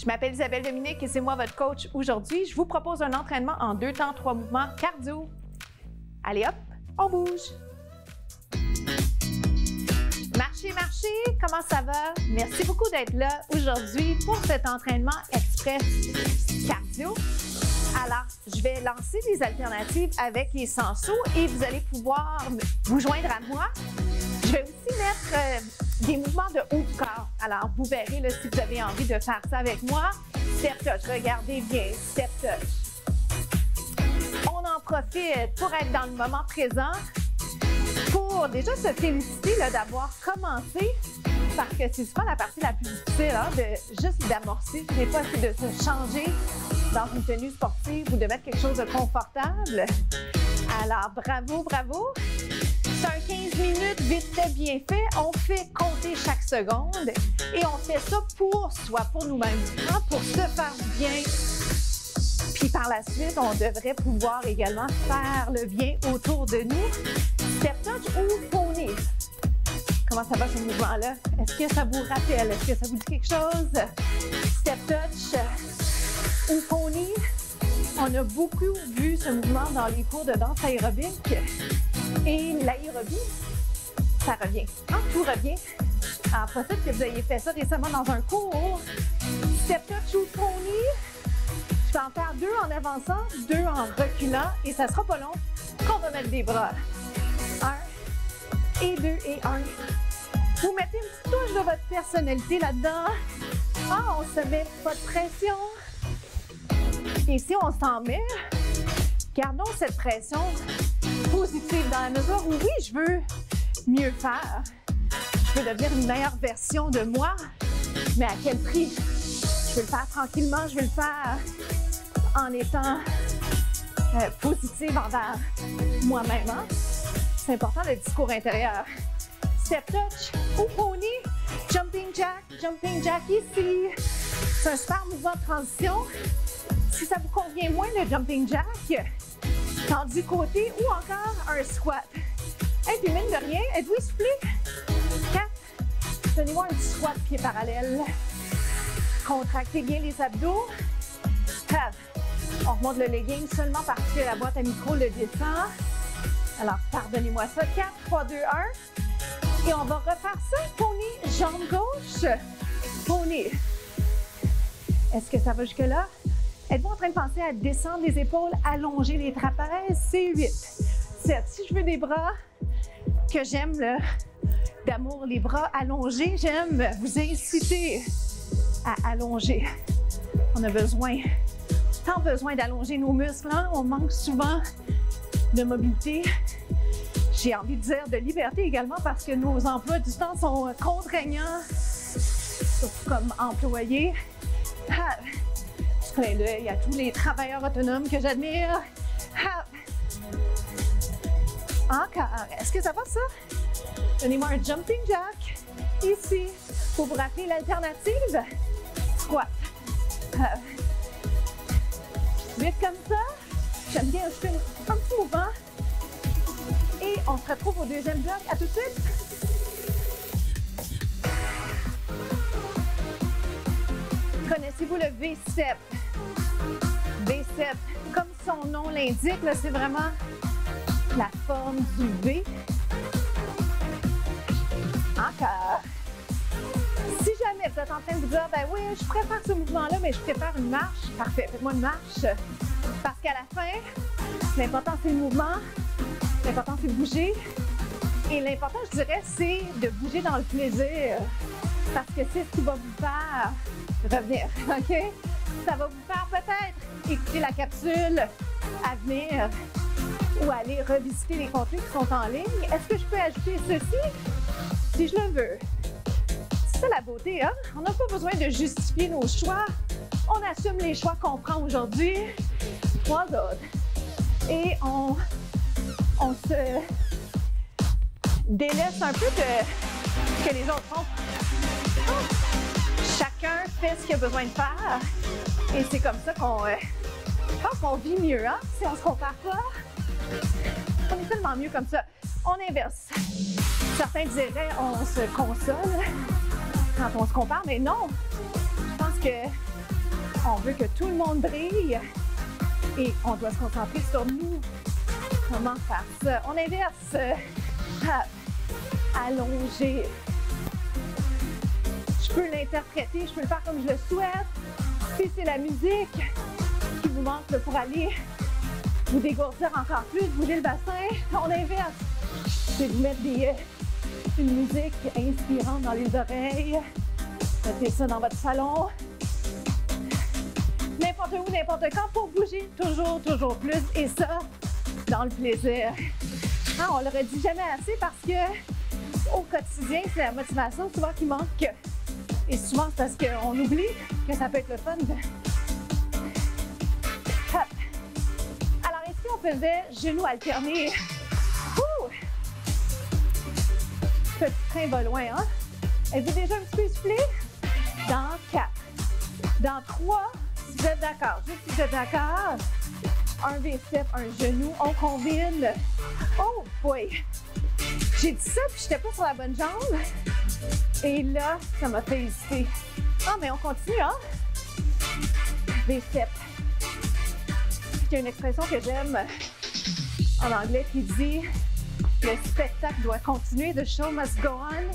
Je m'appelle Isabelle Dominique et c'est moi votre coach aujourd'hui. Je vous propose un entraînement en 2 temps, 3 mouvements cardio. Allez hop, on bouge. Marchez, marchez, comment ça va? Merci beaucoup d'être là aujourd'hui pour cet entraînement express cardio. Alors, je vais lancer des alternatives avec les 100 sauts et vous allez pouvoir vous joindre à moi. Je vais aussi mettre des mouvements de haut du corps. Alors, vous verrez là, si vous avez envie de faire ça avec moi. Step touch, regardez bien, step touch. On en profite pour être dans le moment présent, pour déjà se féliciter d'avoir commencé, parce que c'est souvent la partie la plus difficile, hein, de juste d'amorcer. Des fois, c'est de se changer dans une tenue sportive ou de mettre quelque chose de confortable. Alors, bravo, bravo! C'est un 15 minutes vite fait, bien fait. On fait compter chaque seconde et on fait ça pour soi, pour nous-mêmes, hein, pour se faire du bien. Puis par la suite, on devrait pouvoir également faire le bien autour de nous. Step touch ou pony? Comment ça va ce mouvement-là? Est-ce que ça vous rappelle? Est-ce que ça vous dit quelque chose? Step touch ou pony? On a beaucoup vu ce mouvement dans les cours de danse aérobique. Et l'aérobie, ça revient. Hein, tout revient. Alors, peut-être que vous ayez fait ça récemment dans un cours. Step touch ou pony. Je vais en faire 2 en avançant, 2 en reculant. Et ça sera pas long qu'on va mettre des bras. 1 et 2 et 1. Vous mettez une petite touche de votre personnalité là-dedans. Ah, on se met pas de pression. Et si on s'en met, gardons cette pression positive dans la mesure où oui, je veux mieux faire. Je veux devenir une meilleure version de moi, mais à quel prix? Je veux le faire tranquillement, je veux le faire en étant positive envers moi-même. Hein? C'est important le discours intérieur. Step touch ou pony, jumping jack ici. C'est un super mouvement de transition. Si ça vous convient moins le jumping jack, tendu côté ou encore un squat. Et puis mine de rien, êtes-vous essoufflé? 4. Donnez-moi un petit squat pied parallèle. Contractez bien les abdos. On remonte le legging seulement parce que la boîte à micro le descend. Alors, pardonnez-moi ça. 4, 3, 2, 1. Et on va refaire ça. Pony, jambe gauche. Pony. Est-ce que ça va jusque-là? Êtes-vous en train de penser à descendre les épaules, allonger les trapèzes? C'est 8. 7. Si je veux des bras que j'aime d'amour, les bras allongés, j'aime vous inciter à allonger. On a tant besoin d'allonger nos muscles. Hein? On manque souvent de mobilité. J'ai envie de dire de liberté également parce que nos emplois du temps sont contraignants, surtout comme employés. Clin d'œil à tous les travailleurs autonomes que j'admire. Encore. Est-ce que ça va, ça? Donnez-moi un jumping jack. Ici. Pour vous rappeler l'alternative. Squat. Vite comme ça. J'aime bien ajouter un petit mouvement. Et on se retrouve au deuxième bloc. À tout de suite. Connaissez-vous le V-step? V-step, comme son nom l'indique, c'est vraiment la forme du V. Encore. Si jamais vous êtes en train de vous dire, ben oui, je préfère ce mouvement-là, mais je préfère une marche, parfait, faites-moi une marche. Parce qu'à la fin, l'important c'est le mouvement, l'important c'est de bouger. Et l'important, je dirais, c'est de bouger dans le plaisir. Parce que c'est ce qui va vous faire revenir, OK? Ça va vous faire peut-être écouter la capsule à venir ou aller revisiter les contenus qui sont en ligne. Est-ce que je peux ajouter ceci? Si je le veux. C'est ça la beauté, hein? On n'a pas besoin de justifier nos choix. On assume les choix qu'on prend aujourd'hui. 3 autres. Et on se délaisse un peu de ce que les autres font. Chacun fait ce qu'il a besoin de faire. Et c'est comme ça qu'on vit mieux, hein? Si on ne se compare pas, on est tellement mieux comme ça. On inverse. Certains diraient on se console quand on se compare, mais non. Je pense que On veut que tout le monde brille et on doit se concentrer sur nous. Comment faire ça? On inverse. Hop. Allonger. Je peux l'interpréter, je peux le faire comme je le souhaite. Si c'est la musique qui vous manque pour aller vous dégourdir encore plus, bouger le bassin, on inverse. C'est vous mettre une musique inspirante dans les oreilles. Mettez ça dans votre salon. N'importe où, n'importe quand, pour bouger toujours, toujours plus. Et ça, dans le plaisir. Ah, on le redit jamais assez parce que au quotidien, c'est la motivation souvent qui manque. Et souvent, c'est parce qu'on oublie que ça peut être le fun. Hop. Alors ici, on faisait genoux alternés. Ouh! Petit train va loin, hein? Êtes-vous déjà un petit peu essoufflé? Dans 4. Dans 3, si vous êtes d'accord. Juste si vous êtes d'accord. Un V-step, un genou, on combine. Oh boy! J'ai dit ça, puis j'étais pas sur la bonne jambe. Et là, ça m'a fait hésiter. Ah, mais on continue, hein? V-step. Il y a une expression que j'aime en anglais qui dit « Le spectacle doit continuer, the show must go on ».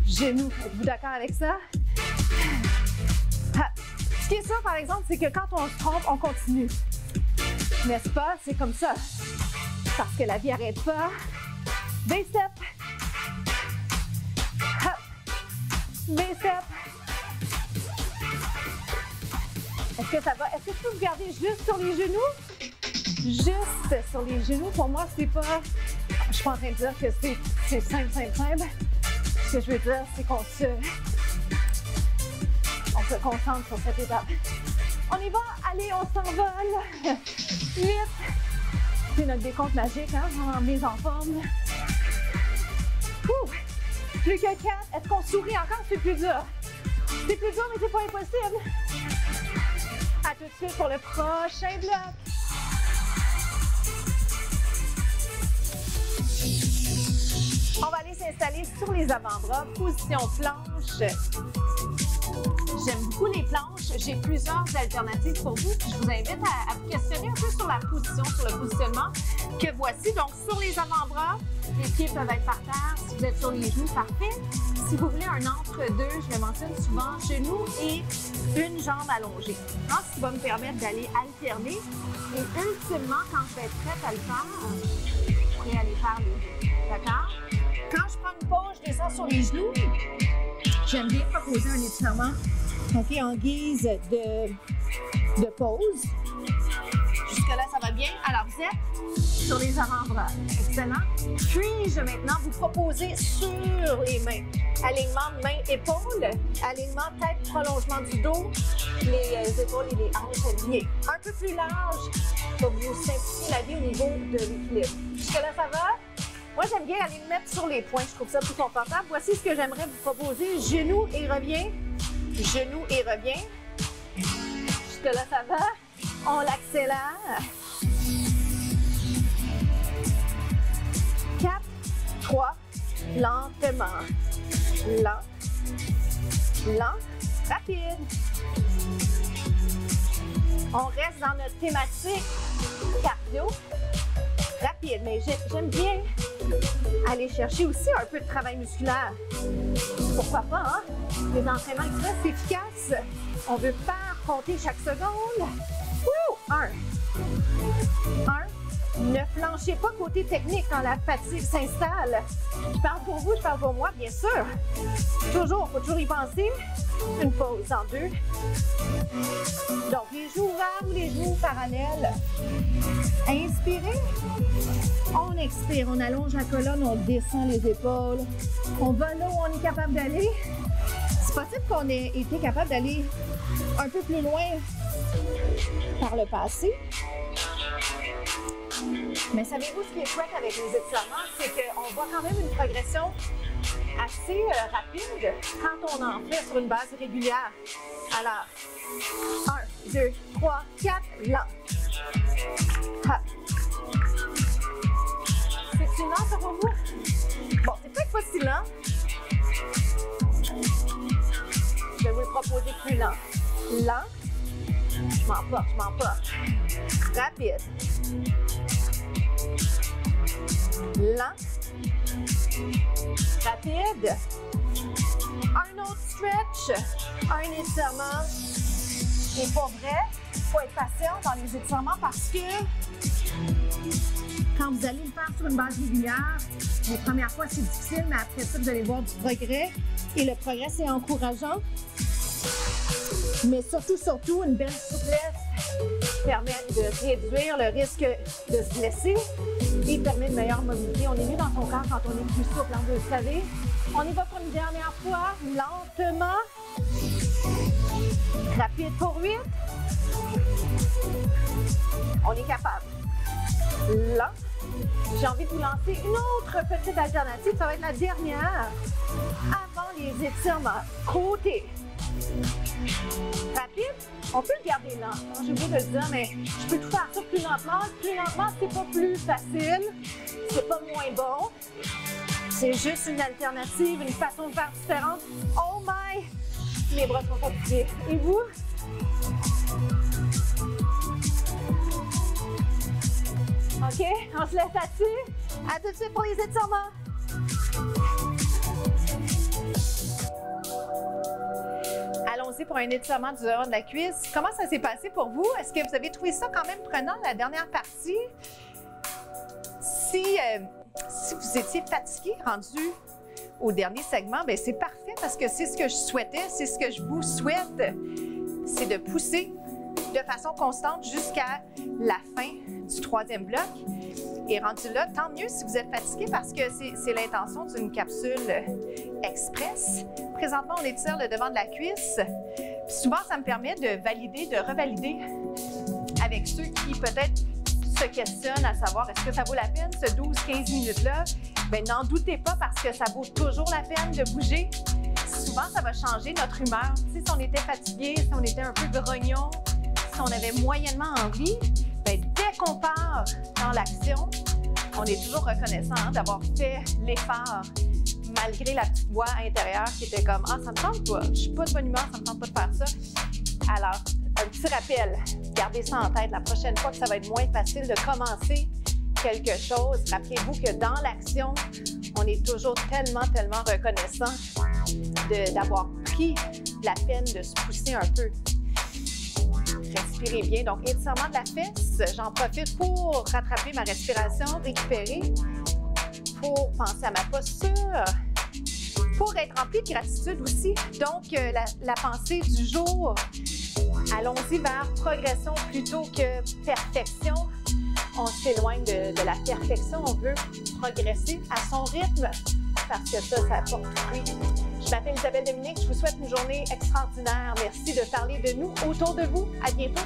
Genoux, êtes-vous d'accord avec ça? Ah. Ce qui est sûr, par exemple, c'est que quand on se trompe, on continue. N'est-ce pas? C'est comme ça. Parce que la vie n'arrête pas. V-step. V-step. Est-ce que ça va? Est-ce que je peux vous garder juste sur les genoux? Juste sur les genoux. Pour moi, c'est pas... Je suis pas en train de dire que c'est simple, simple, simple. Ce que je veux dire, c'est qu'on se concentre sur cette étape. On y va. Allez, on s'envole. 8. C'est notre décompte magique, hein? En mise en forme. Ouh. Plus que 4. Est-ce qu'on sourit encore? C'est plus dur. C'est plus dur, mais c'est pas impossible. À tout de suite pour le prochain bloc. On va aller s'installer sur les avant-bras, position planche. J'aime beaucoup les planches. J'ai plusieurs alternatives pour vous. Je vous invite à vous questionner un peu sur la position, sur le positionnement que voici. Donc, sur les avant-bras, les pieds peuvent être par terre. Si vous êtes sur les genoux, parfait. Si vous voulez un entre-deux, je le mentionne souvent, genoux et une jambe allongée. Donc, ce qui va me permettre d'aller alterner. Et ultimement, quand je vais être prête à le faire, je pourrais aller faire les deux. D'accord? Quand je prends une pause, je descends sur les genoux. J'aime bien proposer un étirement en guise de pause. Jusque-là, ça va bien. Alors, vous êtes sur les avant-bras. Excellent. Puis, je vais maintenant vous proposer sur les mains. Alignement main-épaule, alignement tête, prolongement du dos, les épaules et les hanches alignées. Un peu plus large pour vous simplifier la vie au niveau de l'équilibre. Jusque-là, ça va? Moi, j'aime bien aller me mettre sur les poings. Je trouve ça plus confortable. Voici ce que j'aimerais vous proposer. Genou et reviens. Genou et reviens. Jusque-là, ça va. On l'accélère. 4, 3, lentement. Lent, lent, rapide. On reste dans notre thématique cardio. Rapide, mais j'aime bien aller chercher aussi un peu de travail musculaire. Pourquoi pas, hein? Les entraînements express, c'est efficace. On veut faire compter chaque seconde. Wouh! 1. Ne flanchez pas côté technique quand la fatigue s'installe. Je parle pour vous, je parle pour moi, bien sûr. Toujours, il faut toujours y penser. Une pause en 2. Donc, les genoux ouverts ou les genoux parallèles. Inspirez. On expire, on allonge la colonne, on descend les épaules. On va là où on est capable d'aller. C'est possible qu'on ait été capable d'aller un peu plus loin par le passé. Mais savez-vous ce qui est chouette avec les étirements, c'est qu'on voit quand même une progression assez rapide quand on en fait sur une base régulière. Alors, 1, 2, 3, 4, lent. Ha. C'est-tu lent, ça, pour vous? Bon, c'est peut-être pas si lent. Je vais vous le proposer plus lent. Lent. rapide. Lent. Rapide. Un autre stretch. Un étirement. Et pour vrai, il faut être patient dans les étirements parce que quand vous allez le faire sur une base régulière, les premières fois, c'est difficile, mais après ça, vous allez voir du progrès. Et le progrès, c'est encourageant. Mais surtout, une belle souplesse permet de réduire le risque de se blesser et permet une meilleure mobilité. On est mieux dans son corps quand on est plus souple, hein, vous le savez. On y va pour une dernière fois, lentement. Rapide pour 8. On est capable. Lent. J'ai envie de vous lancer une autre petite alternative. Ça va être la dernière. Avant les étirements. Côté. Rapide. On peut le garder lent. J'ai oublié de le dire, mais je peux tout faire ça plus lentement. Plus lentement, c'est pas plus facile. C'est pas moins bon. C'est juste une alternative, une façon de faire différente. Oh my! Mes bras sont fatigués. Et vous? OK, on se laisse là-dessus. À tout de suite pour les étirements. Allons-y pour un étirement du devant de la cuisse. Comment ça s'est passé pour vous? Est-ce que vous avez trouvé ça quand même prenant, la dernière partie? Si vous étiez fatigué, rendu au dernier segment, bien c'est parfait parce que c'est ce que je souhaitais, c'est ce que je vous souhaite. C'est de pousser de façon constante jusqu'à la fin du troisième bloc. Et rendu là, tant mieux si vous êtes fatigué parce que c'est l'intention d'une capsule express. Présentement, on étire le devant de la cuisse. Puis souvent, ça me permet de valider, de revalider avec ceux qui peut-être se questionnent à savoir est-ce que ça vaut la peine, ce 12-15 minutes-là. Bien, n'en doutez pas parce que ça vaut toujours la peine de bouger. Souvent, ça va changer notre humeur. Tu sais, si on était fatigué, si on était un peu grognon, si on avait moyennement envie, bien, dès qu'on part dans l'action, on est toujours reconnaissant d'avoir fait l'effort malgré la petite voix intérieure qui était comme « Ah, ça me tente pas, je suis pas de bonne humeur, ça me tente pas de faire ça. » Alors, un petit rappel, gardez ça en tête la prochaine fois que ça va être moins facile de commencer quelque chose. Rappelez-vous que dans l'action, on est toujours tellement reconnaissant d'avoir pris la peine de se pousser un peu. Respirez bien. Donc, étirement de la fesse. J'en profite pour rattraper ma respiration, récupérer, pour penser à ma posture, pour être rempli de gratitude aussi. Donc, la pensée du jour, allons-y vers progression plutôt que perfection. On s'éloigne de la perfection, on veut progresser à son rythme parce que ça porte fruit. Je m'appelle Isabelle Dominique, je vous souhaite une journée extraordinaire. Merci de parler de nous autour de vous. À bientôt.